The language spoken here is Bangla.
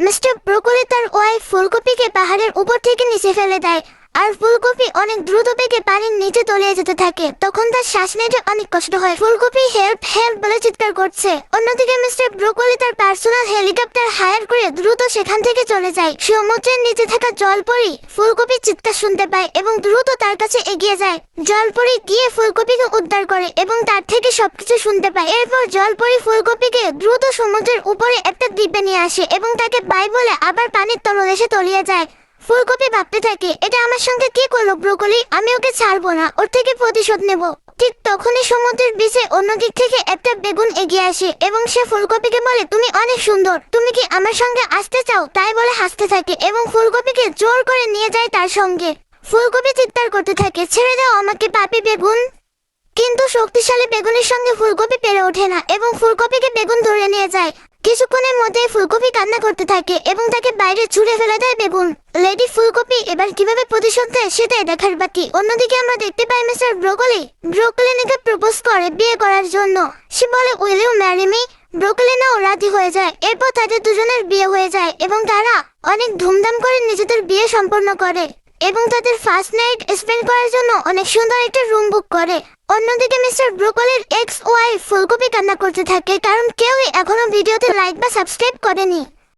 মিস্টার ব্রোকলি তার ওয়াইফ ফুলকপিকে পাহাড়ের উপর থেকে নিচে ফেলে দেয়, আর ফুলকপি অনেক দ্রুত বেগে পানির নিচে তলিয়ে যেতে থাকে। তখন তার শ্বাস নিতে অনেক কষ্ট হয়। ফুলকপি হেল্প হেল্প বলে চিৎকার করছে। অন্যদিকে মিস্টার ব্রোকলি তার পার্সোনাল হেলিকপ্টার হায়ার করে দ্রুত সেখান থেকে চলে যায়। সমুদ্রের নিচে থাকা জলপরি ফুলকপির চিৎকার শুনতে পায় এবং দ্রুত তার কাছে এগিয়ে যায়। জলপরি গিয়ে ফুলকপিকে উদ্ধার করে এবং তার থেকে সবকিছু শুনতে পায়। এরপর জলপরি ফুলকপিকে দ্রুত সমুদ্রের উপরে একটা দ্বীপে নিয়ে আসে এবং তাকে বাই বলে আবার পানির তলদেশে তলিয়ে যায়। ফুলকপি ভাবতে থাকে, এটা আমার সঙ্গে কি করলো ব্রোকলি, আমি ওকে ছাড়বো না, ওর থেকে প্রতিশোধ নেব। ঠিক তখনই সমুদ্রের বিচে অন্য দিক থেকে একটা বেগুন এগিয়ে আসে এবং সে ফুলকপিকে বলে, তুমি অনেক সুন্দর, তুমি কি আমার সঙ্গে আসতে চাও? তাই বলে হাসতে থাকে এবং ফুলকপিকে জোর করে নিয়ে যায় তার সঙ্গে। ফুলকপি চিৎকার করতে থাকে, ছেড়ে দাও আমাকে পাপী বেগুন। কিন্তু শক্তিশালী বেগুনের সঙ্গে ফুলকপি পেরে ওঠে না এবং ফুলকপিকে বেগুন ধরে নিয়ে যায়। কিছুক্ষণের মধ্যেই ফুলকপি কান্না করতে থাকে এবং তাকে বাইরে ছুঁড়ে ফেলে দেয় বেগুন। লেডি ফুলকপি এবার কিভাবে প্রতিশোধ দেয় সেটাই দেখার বাকি। অন্যদিকে আমরা দেখতে পাই মিস্টার ব্রোকলিনকে প্রপোজ করে বিয়ে করার জন্য। সে বলে, উইল ইউ ম্যারি মি? ব্রোকলিনও রাজি হয়ে যায়। এরপর তাদের দুজনের বিয়ে হয়ে যায় এবং তারা অনেক ধুমধাম করে নিজেদের বিয়ে সম্পন্ন করে এবং তাদের ফার্স্ট নাইট স্পেন্ড করার জন্য অনেক সুন্দর একটা রুম বুক করে। অন্যদিকে মিস্টার ব্রোকলির এক্স ওয়াইফ ফুলকপি কান্না করতে থাকে, কারণ কেউই এখনো ভিডিওতে লাইক বা সাবস্ক্রাইব করেনি।